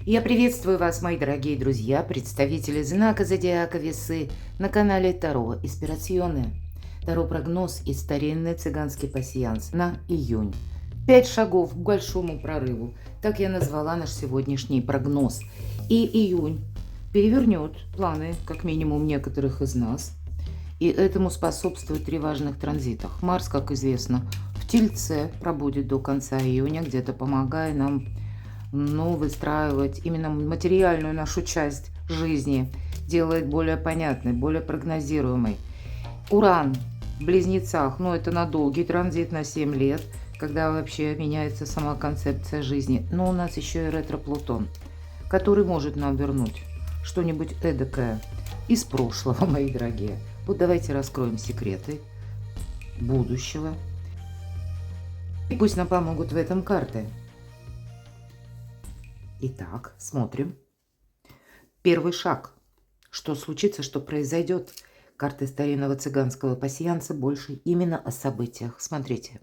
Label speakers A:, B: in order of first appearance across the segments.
A: Я приветствую вас, мои дорогие друзья, представители знака Зодиака Весы на канале Таро Инспирационное. Таро-прогноз и старинный цыганский пасьянс на июнь. 5 шагов к большому прорыву. Так я назвала наш сегодняшний прогноз. И июнь перевернет планы, как минимум, некоторых из нас. И этому способствует 3 важных транзитах. Марс, как известно, в Тельце пробудет до конца июня, где-то помогая нам выстраивать именно материальную нашу часть жизни, делает более понятной, более прогнозируемой. Уран в Близнецах, это на долгий транзит, на 7 лет, когда вообще меняется сама концепция жизни. Но у нас еще и ретро-Плутон, который может нам вернуть что-нибудь эдакое из прошлого, мои дорогие. Вот давайте раскроем секреты будущего. И пусть нам помогут в этом карты. Итак, смотрим. Первый шаг. Что случится, что произойдет? Карты старинного цыганского пасьянса больше именно о событиях. Смотрите.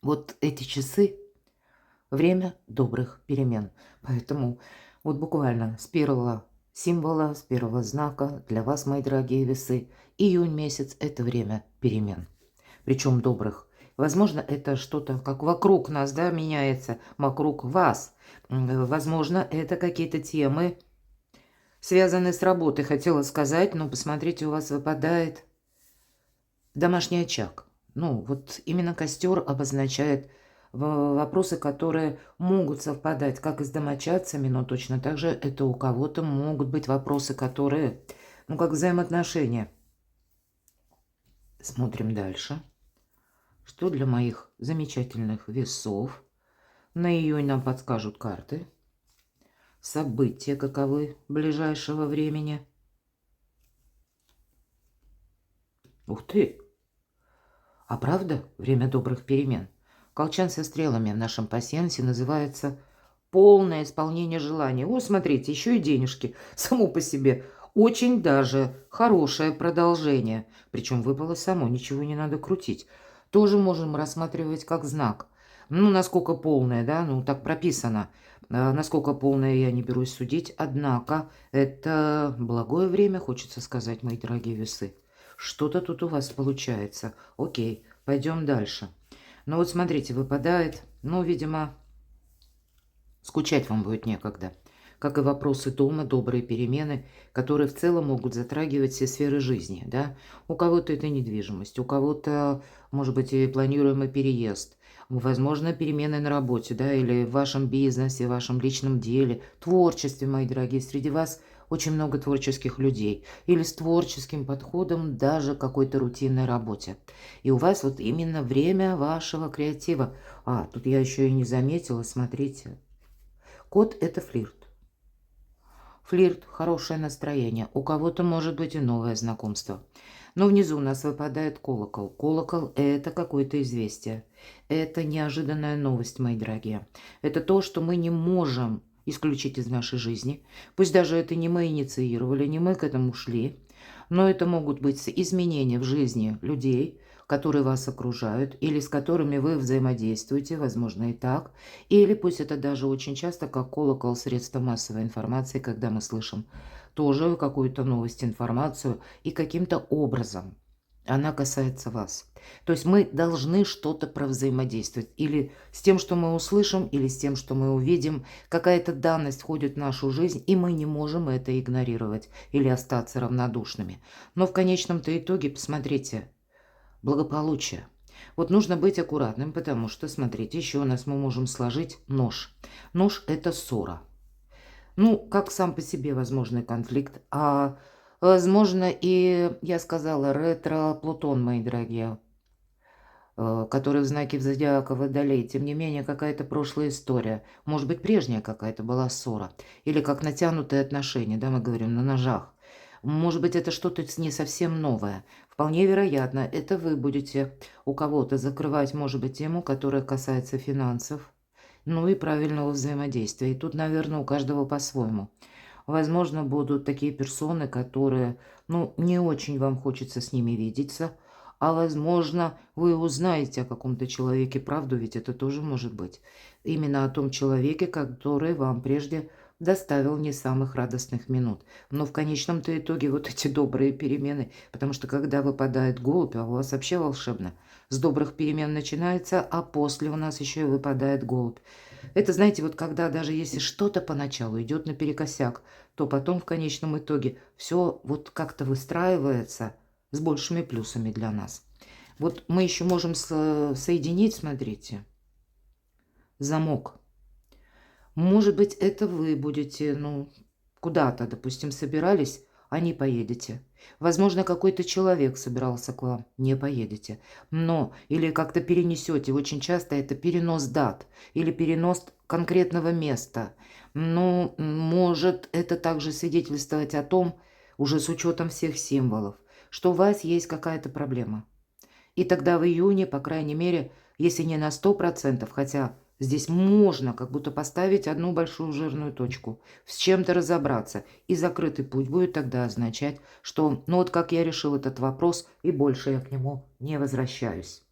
A: Вот эти часы – время добрых перемен. Поэтому вот буквально с первого символа, с первого знака для вас, мои дорогие весы, июнь месяц – это время перемен. Причем добрых. Возможно, это что-то как вокруг нас, да, меняется, вокруг вас. Возможно, это какие-то темы, связанные с работой, хотела сказать, но посмотрите, у вас выпадает домашний очаг. Вот именно костер обозначает вопросы, которые могут совпадать как и с домочадцами, но точно так же это у кого-то могут быть вопросы, которые, как взаимоотношения. Смотрим дальше. Что для моих замечательных весов на июнь нам подскажут карты? События каковы ближайшего времени? Ух ты! А правда, время добрых перемен? Колчан со стрелами в нашем пасьянсе называется полное исполнение желания. О, смотрите, еще и денежки. Само по себе очень даже хорошее продолжение. Причем выпало само, ничего не надо крутить. Тоже можем рассматривать как знак. Насколько полное, да, так прописано. Насколько полное, я не берусь судить. Однако, это благое время, хочется сказать, мои дорогие весы. Что-то тут у вас получается. Окей, пойдем дальше. Вот смотрите, выпадает, видимо, скучать вам будет некогда. Как и вопросы дома, добрые перемены, которые в целом могут затрагивать все сферы жизни, да. У кого-то это недвижимость, у кого-то, может быть, и планируемый переезд, возможно, перемены на работе, да, или в вашем бизнесе, в вашем личном деле, творчестве, мои дорогие. Среди вас очень много творческих людей или с творческим подходом даже к какой-то рутинной работе. И у вас вот именно время вашего креатива. Тут я еще и не заметила, смотрите. Кот – это флирт. Флирт, хорошее настроение. У кого-то может быть и новое знакомство. Но внизу у нас выпадает колокол. Колокол – это какое-то известие. Это неожиданная новость, мои дорогие. Это то, что мы не можем исключить из нашей жизни. Пусть даже это не мы инициировали, не мы к этому шли. Но это могут быть изменения в жизни людей, которые вас окружают, или с которыми вы взаимодействуете, возможно, и так. Или пусть это даже очень часто, как колокол средства массовой информации, когда мы слышим тоже какую-то новость, информацию, и каким-то образом она касается вас. То есть мы должны что-то провзаимодействовать. Или с тем, что мы услышим, или с тем, что мы увидим. Какая-то данность входит в нашу жизнь, и мы не можем это игнорировать или остаться равнодушными. Но в конечном-то итоге, посмотрите, благополучие. Вот нужно быть аккуратным, потому что, смотрите, еще у нас мы можем сложить нож. Нож – это ссора. Как сам по себе возможный конфликт, а возможно и, я сказала, ретро-Плутон, мои дорогие, который в знаке зодиака Водолей. Тем не менее, какая-то прошлая история. Может быть, прежняя какая-то была ссора. Или как натянутые отношения, да, мы говорим, на ножах. Может быть, это что-то не совсем новое. Вполне вероятно, это вы будете у кого-то закрывать, может быть, тему, которая касается финансов, и правильного взаимодействия. И тут, наверное, у каждого по-своему. Возможно, будут такие персоны, которые, не очень вам хочется с ними видеться, а возможно, вы узнаете о каком-то человеке правду, ведь это тоже может быть. Именно о том человеке, который вам прежде доставил не самых радостных минут. Но в конечном-то итоге вот эти добрые перемены, потому что когда выпадает голубь, а у вас вообще волшебно, с добрых перемен начинается, а после у нас еще и выпадает голубь. Это, знаете, вот когда даже если что-то поначалу идет наперекосяк, то потом в конечном итоге все вот как-то выстраивается с большими плюсами для нас. Вот мы еще можем соединить, смотрите, замок. Может быть, это вы будете, ну, куда-то, допустим, собирались, а не поедете. Возможно, какой-то человек собирался к вам, не поедете. Но или как-то перенесете. Очень часто это перенос дат или перенос конкретного места. Но может это также свидетельствовать о том, уже с учетом всех символов, что у вас есть какая-то проблема. И тогда в июне, по крайней мере, если не на 100%, хотя здесь можно как будто поставить одну большую жирную точку, с чем-то разобраться, и закрытый путь будет тогда означать, что ну вот как я решил этот вопрос, и больше я к нему не возвращаюсь.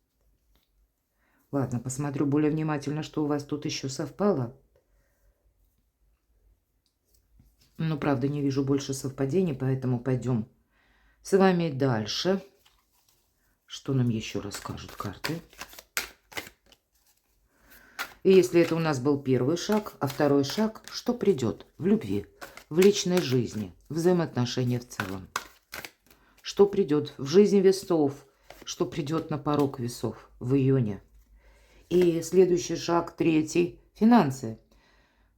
A: Ладно, посмотрю более внимательно, что у вас тут еще совпало. Ну, правда, не вижу больше совпадений, поэтому пойдем с вами дальше. Что нам еще расскажут карты? И если это у нас был первый шаг, а второй шаг, что придет в любви, в личной жизни, в взаимоотношения в целом? Что придет в жизни весов, что придет на порог весов в июне? И следующий шаг, третий, финансы.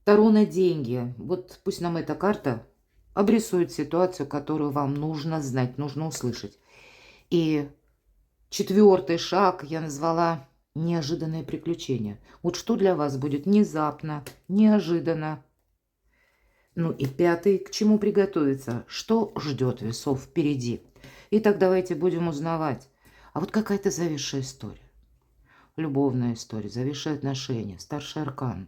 A: Таро на деньги. Вот пусть нам эта карта обрисует ситуацию, которую вам нужно знать, нужно услышать. И четвертый шаг я назвала неожиданное приключение. Вот что для вас будет внезапно, неожиданно. Ну и пятый, к чему приготовиться, что ждет весов впереди. Итак, давайте будем узнавать. А вот какая-то зависшая история. Любовная история, зависшие отношения, старший аркан.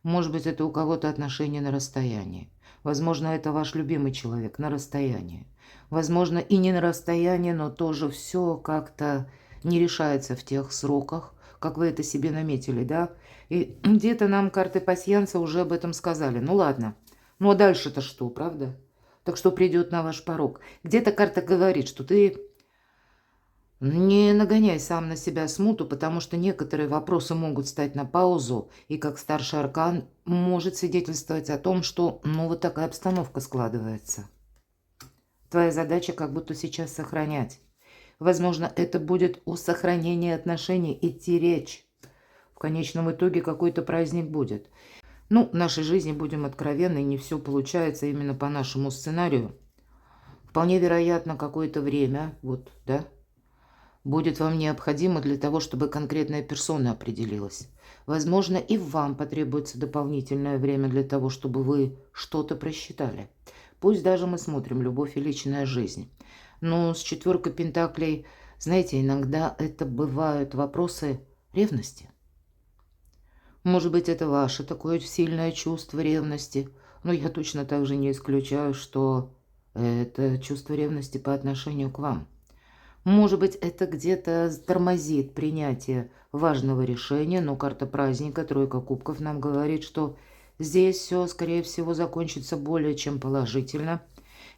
A: Может быть, это у кого-то отношения на расстоянии. Возможно, это ваш любимый человек на расстоянии. Возможно, и не на расстоянии, но тоже все как-то не решается в тех сроках, как вы это себе наметили, да? И где-то нам карты пасьянса уже об этом сказали. Ну ладно. Ну а дальше-то что, правда? Так что придет на ваш порог. Где-то карта говорит, что ты не нагоняй сам на себя смуту, потому что некоторые вопросы могут стать на паузу, и как старший аркан может свидетельствовать о том, что ну вот такая обстановка складывается. Твоя задача как будто сейчас сохранять. Возможно, это будет о сохранении отношений идти речь. В конечном итоге какой-то праздник будет. Ну, в нашей жизни, будем откровенны, не все получается именно по нашему сценарию. Вполне вероятно, какое-то время, вот, да, будет вам необходимо для того, чтобы конкретная персона определилась. Возможно, и вам потребуется дополнительное время для того, чтобы вы что-то просчитали. Пусть даже мы смотрим «Любовь и личная жизнь». Но с четверкой пентаклей, знаете, иногда это бывают вопросы ревности. Может быть, это ваше такое сильное чувство ревности, но я точно так же не исключаю, что это чувство ревности по отношению к вам. Может быть, это где-то тормозит принятие важного решения, но карта праздника, тройка кубков, нам говорит, что здесь все, скорее всего, закончится более чем положительно.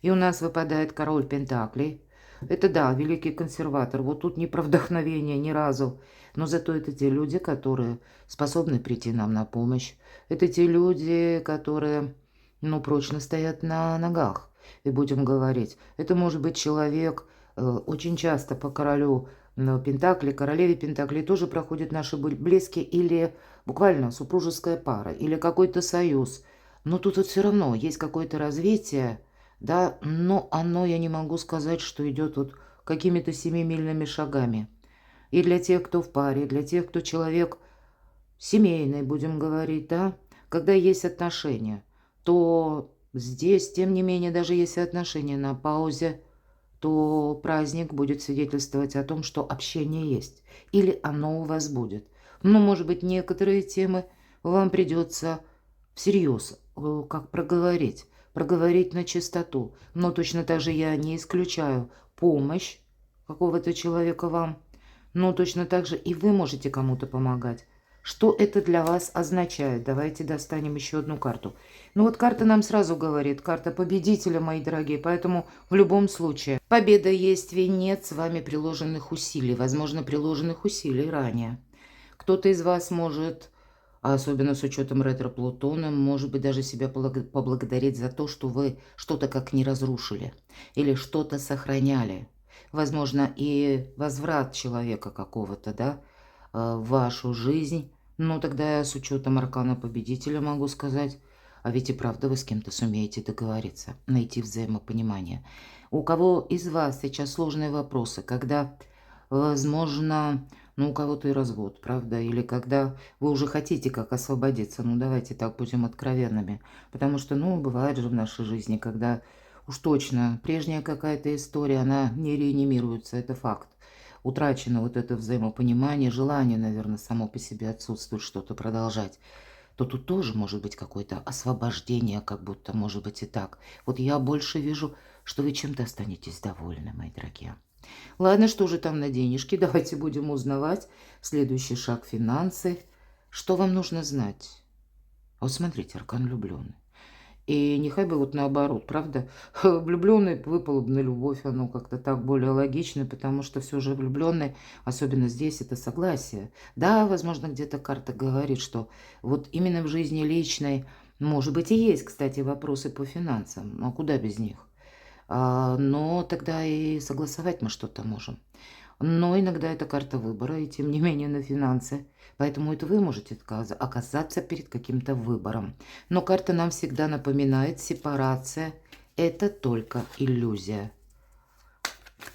A: И у нас выпадает король пентаклей. Это, да, великий консерватор. Вот тут не про вдохновение ни разу. Но зато это те люди, которые способны прийти нам на помощь. Это те люди, которые, ну, прочно стоят на ногах. И будем говорить, это может быть человек. Очень часто по королю Пентакли, королеве Пентакли тоже проходят наши близкие или буквально супружеская пара, или какой-то союз. Но тут вот все равно есть какое-то развитие, да, но оно, я не могу сказать, что идет вот какими-то семимильными шагами. И для тех, кто в паре, для тех, кто человек семейный, будем говорить, да, когда есть отношения, то здесь, тем не менее, даже если отношения на паузе, то праздник будет свидетельствовать о том, что общение есть. Или оно у вас будет. Но, может быть, некоторые темы вам придется всерьез как проговорить на чистоту. Но точно так же я не исключаю помощь какого-то человека вам. Но точно так же и вы можете кому-то помогать. Что это для вас означает? Давайте достанем еще одну карту. Ну вот карта нам сразу говорит, карта победителя, мои дорогие, поэтому в любом случае победа есть, венец с вами приложенных усилий, возможно, приложенных усилий ранее. Кто-то из вас может, особенно с учетом ретро-Плутона, может быть, даже себя поблагодарить за то, что вы что-то как не разрушили или что-то сохраняли. Возможно, и возврат человека какого-то, да, в вашу жизнь. Ну, тогда я с учетом аркана победителя могу сказать, а ведь и правда вы с кем-то сумеете договориться, найти взаимопонимание. У кого из вас сейчас сложные вопросы, когда, возможно, ну, у кого-то и развод, правда, или когда вы уже хотите как освободиться, ну, давайте так будем откровенными, потому что, ну, бывает же в нашей жизни, когда уж точно прежняя какая-то история, она не реанимируется, это факт. Утрачено вот это взаимопонимание, желание, наверное, само по себе отсутствует что-то продолжать, то тут тоже может быть какое-то освобождение, как будто, может быть, и так. Вот я больше вижу, что вы чем-то останетесь довольны, мои дорогие. Ладно, что же там на денежки? Давайте будем узнавать. Следующий шаг – финансы. Что вам нужно знать? Вот смотрите, аркан влюбленный. И нехай бы вот наоборот, правда? Влюбленный выпал бы на любовь, оно как-то так более логично, потому что все же влюбленный, особенно здесь, это согласие. Да, возможно, где-то карта говорит, что вот именно в жизни личной, может быть, и есть, кстати, вопросы по финансам, а куда без них? Но тогда и согласовать мы что-то можем. Но иногда это карта выбора, и тем не менее на финансы. Поэтому это вы можете оказаться перед каким-то выбором. Но карта нам всегда напоминает, сепарация – это только иллюзия.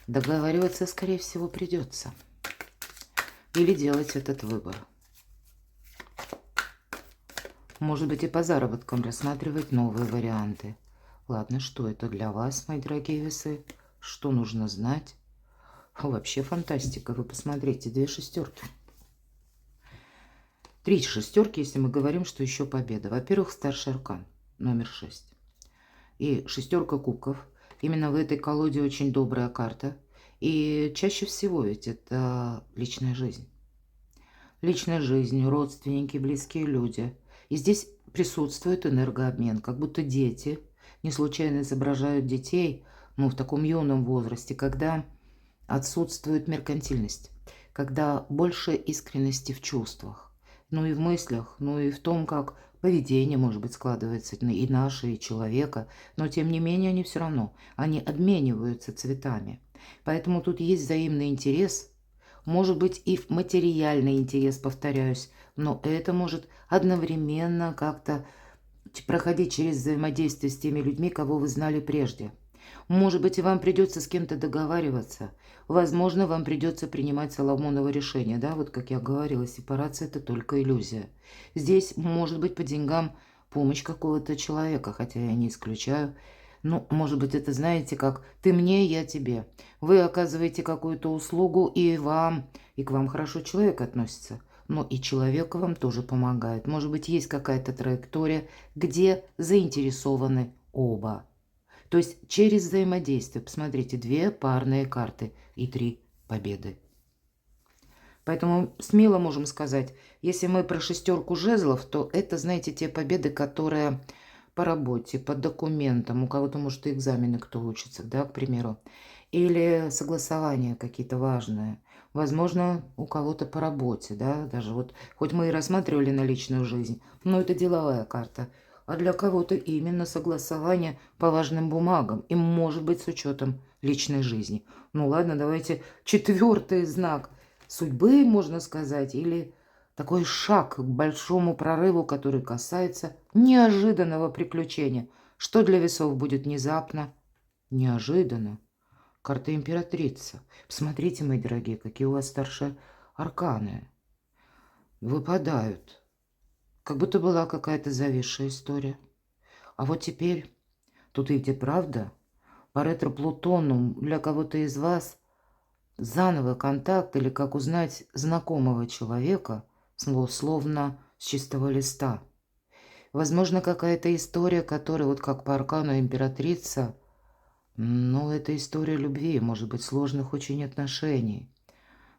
A: Договариваться, скорее всего, придется. Или делать этот выбор. Может быть, и по заработкам рассматривать новые варианты. Ладно, что это для вас, мои дорогие весы? Что нужно знать? Вообще фантастика. Вы посмотрите, 2 шестерки. 3 шестерки, если мы говорим, что еще победа. Во-первых, старший аркан, номер 6. И шестерка кубков. Именно в этой колоде очень добрая карта. И чаще всего ведь это личная жизнь. Личная жизнь, родственники, близкие люди. И здесь присутствует энергообмен, как будто дети, не случайно изображают детей, ну, в таком юном возрасте, когда отсутствует меркантильность, когда больше искренности в чувствах, ну и в мыслях, ну и в том, как поведение, может быть, складывается и наше, и человека, но тем не менее они все равно, они обмениваются цветами. Поэтому тут есть взаимный интерес, может быть и материальный интерес, повторяюсь, но это может одновременно как-то проходить через взаимодействие с теми людьми, кого вы знали прежде. Может быть, и вам придется с кем-то договариваться. Возможно, вам придется принимать Соломоново решение. Да, вот как я говорила, сепарация – это только иллюзия. Здесь может быть по деньгам помощь какого-то человека, хотя я не исключаю. Ну, может быть, это, знаете, как «ты мне, я тебе». Вы оказываете какую-то услугу, и к вам хорошо человек относится. Но и человек вам тоже помогает. Может быть, есть какая-то траектория, где заинтересованы оба. То есть через взаимодействие. Посмотрите, 2 парные карты и 3 победы. Поэтому смело можем сказать, если мы про шестерку жезлов, то это, знаете, те победы, которые по работе, по документам, у кого-то, может, и экзамены кто учится, да, к примеру, или согласования какие-то важные. Возможно, у кого-то по работе, да, даже вот, хоть мы и рассматривали на личную жизнь, но это деловая карта, а для кого-то именно согласование по важным бумагам, и может быть с учетом личной жизни. Ну ладно, давайте 4-й знак судьбы, можно сказать, или такой шаг к большому прорыву, который касается неожиданного приключения. Что для весов будет внезапно? Неожиданно. Карта императрица. Посмотрите, мои дорогие, какие у вас старшие арканы. Выпадают. Как будто была какая-то зависшая история. А вот теперь, тут видите, правда, по ретро-Плутону для кого-то из вас заново контакт или как узнать знакомого человека, словно с чистого листа. Возможно, какая-то история, которая, вот как по аркану императрица, Ну, это история любви, может быть, сложных очень отношений.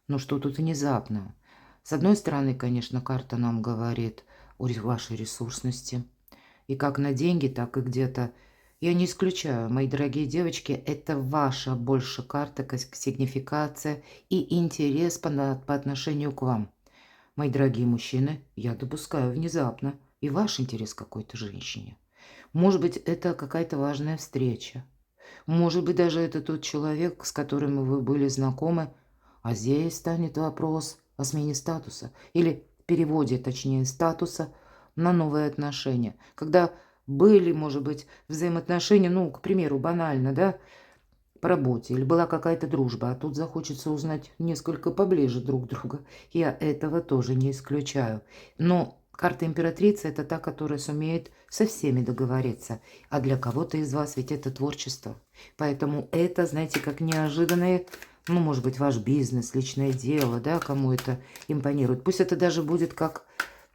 A: Но что тут внезапно? С одной стороны, конечно, карта нам говорит о вашей ресурсности. И как на деньги, так и где-то. Я не исключаю, мои дорогие девочки, это ваша больше карта, сигнификация и интерес по отношению к вам. Мои дорогие мужчины, я допускаю внезапно и ваш интерес к какой-то женщине. Может быть, это какая-то важная встреча. Может быть, даже это тот человек, с которым вы были знакомы, а здесь станет вопрос о смене статуса или переводе, точнее, статуса на новые отношения. Когда были, может быть, взаимоотношения, ну, к примеру, банально, да, по работе, или была какая-то дружба, а тут захочется узнать несколько поближе друг друга. Я этого тоже не исключаю. Но карта императрицы – это та, которая сумеет со всеми договориться. А для кого-то из вас ведь это творчество. Поэтому это, знаете, как неожиданное, ну, может быть, ваш бизнес, личное дело, да, кому это импонирует. Пусть это даже будет как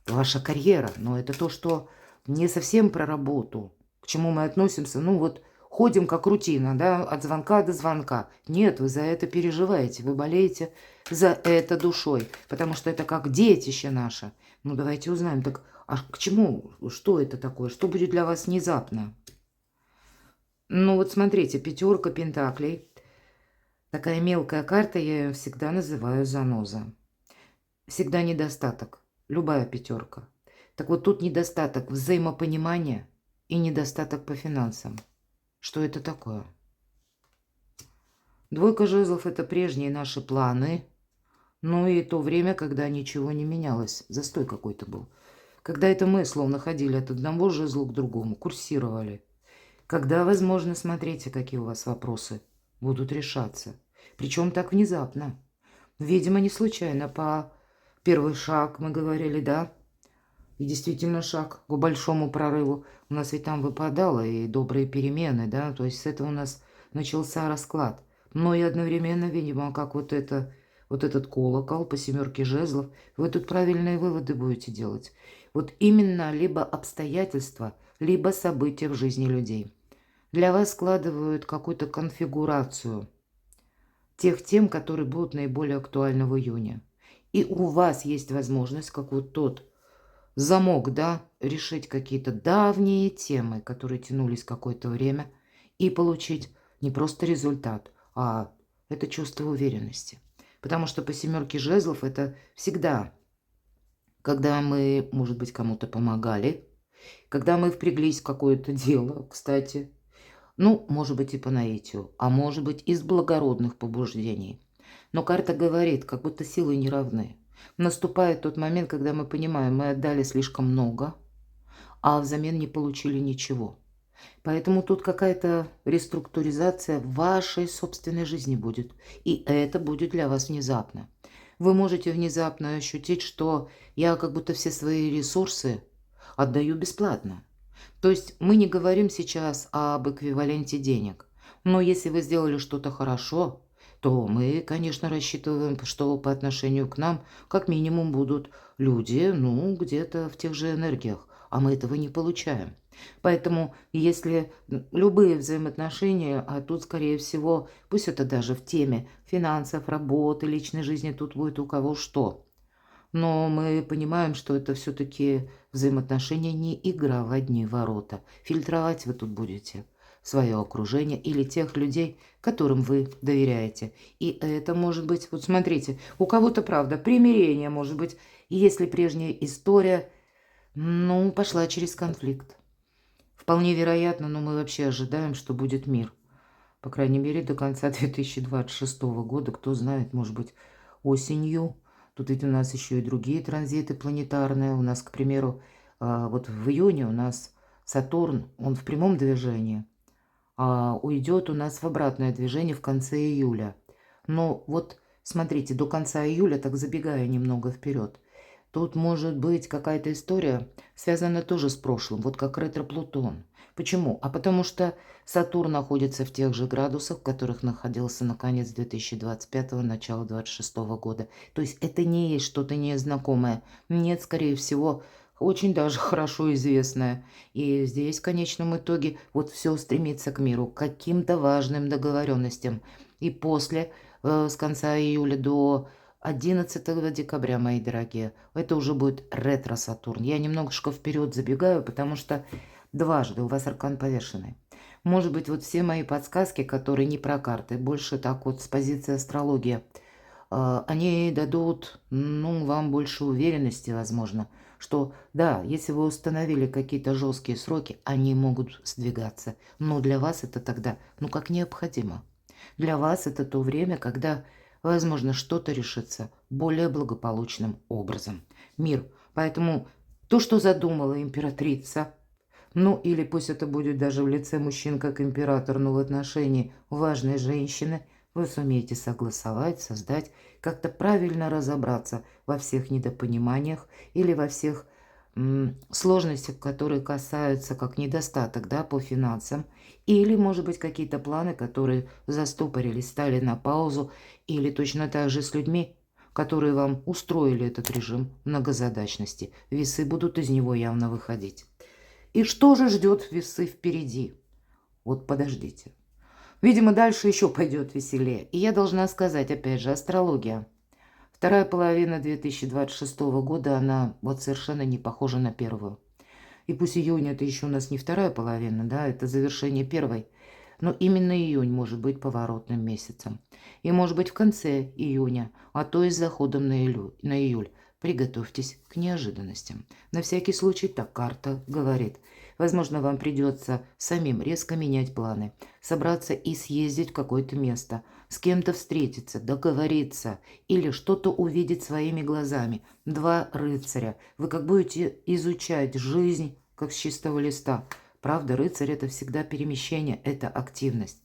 A: ваша карьера, но это то, что не совсем про работу, к чему мы относимся, ну, вот ходим как рутина, да, от звонка до звонка. Нет, вы за это переживаете, вы болеете за это душой, потому что это как детище наше. Ну, давайте узнаем, так а к чему, что это такое, что будет для вас внезапно? Ну, вот смотрите, пятерка пентаклей. Такая мелкая карта, я ее всегда называю заноза. Всегда недостаток, любая пятерка. Так вот тут недостаток взаимопонимания и недостаток по финансам. Что это такое? Двойка жезлов – это прежние наши планы, ну и то время, когда ничего не менялось, застой какой-то был. Когда это мы словно ходили от одного жезла к другому, курсировали. Когда, возможно, смотрите, какие у вас вопросы будут решаться. Причем так внезапно. Видимо, не случайно. По первый шаг мы говорили, да? И действительно шаг к большому прорыву. У нас ведь там выпадало и добрые перемены, да? То есть с этого у нас начался расклад. Но и одновременно, видимо, как вот этот колокол по семерке жезлов, вы тут правильные выводы будете делать. Вот именно либо обстоятельства, либо события в жизни людей для вас складывают какую-то конфигурацию тех тем, которые будут наиболее актуальны в июне. И у вас есть возможность, как вот тот замок, да, решить какие-то давние темы, которые тянулись какое-то время, и получить не просто результат, а это чувство уверенности. Потому что по семерке жезлов это всегда, когда мы, может быть, кому-то помогали, когда мы впряглись в какое-то дело, кстати, ну, может быть, и по наитию, а может быть, из благородных побуждений. Но карта говорит, как будто силы не равны. Наступает тот момент, когда мы понимаем, мы отдали слишком много, а взамен не получили ничего. Поэтому тут какая-то реструктуризация вашей собственной жизни будет. И это будет для вас внезапно. Вы можете внезапно ощутить, что я как будто все свои ресурсы отдаю бесплатно. То есть мы не говорим сейчас об эквиваленте денег. Но если вы сделали что-то хорошо, то мы, конечно, рассчитываем, что по отношению к нам как минимум будут люди, ну, где-то в тех же энергиях, а мы этого не получаем. Поэтому если любые взаимоотношения, а тут, скорее всего, пусть это даже в теме финансов, работы, личной жизни, тут будет у кого что. Но мы понимаем, что это все-таки взаимоотношения не игра в одни ворота. Фильтровать вы тут будете свое окружение или тех людей, которым вы доверяете. И это может быть, вот смотрите, у кого-то, правда, примирение может быть, если прежняя история, ну, пошла через конфликт. Вполне вероятно, но мы вообще ожидаем, что будет мир. По крайней мере, до конца 2026 года, кто знает, может быть, осенью. Тут ведь у нас еще и другие транзиты планетарные. У нас, к примеру, вот в июне у нас Сатурн, он в прямом движении, а уйдет у нас в обратное движение в конце июля. Но вот смотрите, до конца июля, так забегая немного вперед, тут может быть какая-то история, связанная тоже с прошлым, вот как ретро-Плутон. Почему? А потому что Сатурн находится в тех же градусах, в которых находился на конец 2025-го, начало 2026 года. То есть это не есть что-то незнакомое. Нет, скорее всего, очень даже хорошо известная. И здесь в конечном итоге вот все стремится к миру, к каким-то важным договоренностям. И после, с конца июля до 11 декабря, мои дорогие, это уже будет ретро-Сатурн. Я немножко вперед забегаю, потому что дважды у вас аркан повешенный. Может быть, вот все мои подсказки, которые не про карты, больше так вот с позиции астрологии, они дадут, ну, вам больше уверенности, возможно, что да, если вы установили какие-то жесткие сроки, они могут сдвигаться. Но для вас это тогда, ну, как необходимо. Для вас это то время, когда, возможно, что-то решится более благополучным образом. Мир. Поэтому то, что задумала императрица, ну, или пусть это будет даже в лице мужчин как император, но в отношении важной женщины, вы сумеете согласовать, создать, как-то правильно разобраться во всех недопониманиях или во всех сложностях, которые касаются как недостаток, да, по финансам, или, может быть, какие-то планы, которые застопорились, стали на паузу, или точно так же с людьми, которые вам устроили этот режим многозадачности. Весы будут из него явно выходить. И что же ждет весы впереди? Вот подождите. Видимо, дальше еще пойдет веселее. И я должна сказать, опять же, астрология. Вторая половина 2026 года, она вот совершенно не похожа на первую. И пусть июнь это еще у нас не вторая половина, да, это завершение первой. Но именно июнь может быть поворотным месяцем. И может быть в конце июня, а то и с заходом на июль. Приготовьтесь к неожиданностям. На всякий случай так карта говорит. Возможно, вам придется самим резко менять планы, собраться и съездить в какое-то место, с кем-то встретиться, договориться или что-то увидеть своими глазами. Два рыцаря. Вы как будете изучать жизнь, как с чистого листа. Правда, рыцарь – это всегда перемещение, это активность.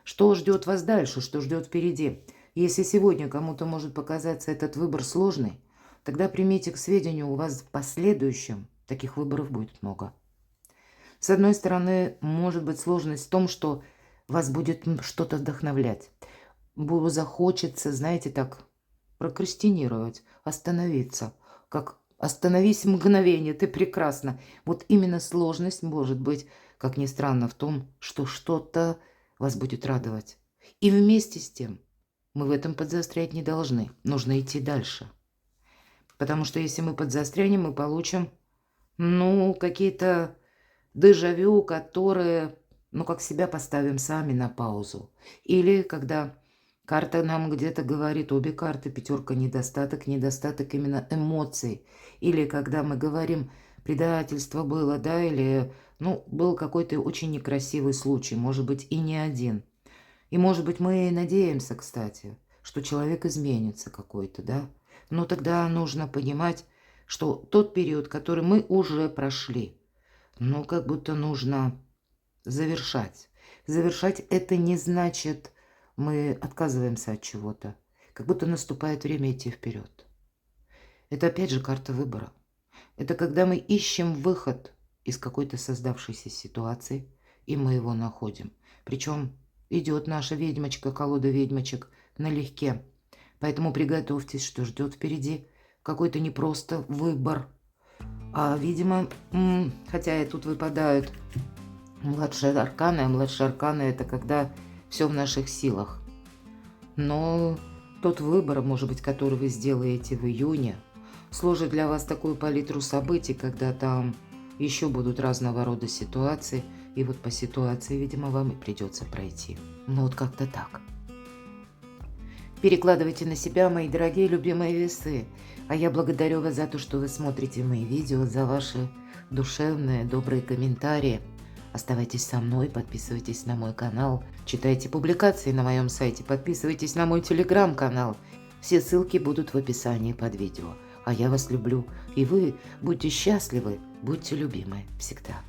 A: Что ждет вас дальше, что ждет впереди? Если сегодня кому-то может показаться этот выбор сложный, тогда примите к сведению, у вас в последующем таких выборов будет много. С одной стороны, может быть сложность в том, что вас будет что-то вдохновлять. Захочется, знаете, так прокрастинировать, остановиться. Как остановись мгновение, ты прекрасна. Вот именно сложность может быть, как ни странно, в том, что что-то вас будет радовать. И вместе с тем мы в этом подзастрять не должны. Нужно идти дальше. Потому что если мы подзастрянем, мы получим, ну, какие-то дежавю, которые, ну, как себя поставим сами на паузу. Или когда карта нам где-то говорит, обе карты, пятерка недостаток, недостаток именно эмоций. Или когда мы говорим, предательство было, да, или, ну, был какой-то очень некрасивый случай, может быть, и не один. И, может быть, мы надеемся, кстати, что человек изменится какой-то, да. Но тогда нужно понимать, что тот период, который мы уже прошли, ну, как будто нужно завершать. Завершать это не значит, мы отказываемся от чего-то. Как будто наступает время идти вперед. Это опять же карта выбора. Это когда мы ищем выход из какой-то создавшейся ситуации, и мы его находим. Причем идет наша ведьмочка, колода ведьмочек налегке. Поэтому приготовьтесь, что ждет впереди какой-то не просто выбор, а, видимо, хотя и тут выпадают младшие арканы, а младшие арканы – это когда все в наших силах. Но тот выбор, может быть, который вы сделаете в июне, сложит для вас такую палитру событий, когда там еще будут разного рода ситуации, и вот по ситуации, видимо, вам и придется пройти. Ну вот как-то так. Перекладывайте на себя, мои дорогие любимые весы. А я благодарю вас за то, что вы смотрите мои видео, за ваши душевные, добрые комментарии. Оставайтесь со мной, подписывайтесь на мой канал, читайте публикации на моем сайте, подписывайтесь на мой телеграм-канал. Все ссылки будут в описании под видео. А я вас люблю, и вы будьте счастливы, будьте любимы всегда.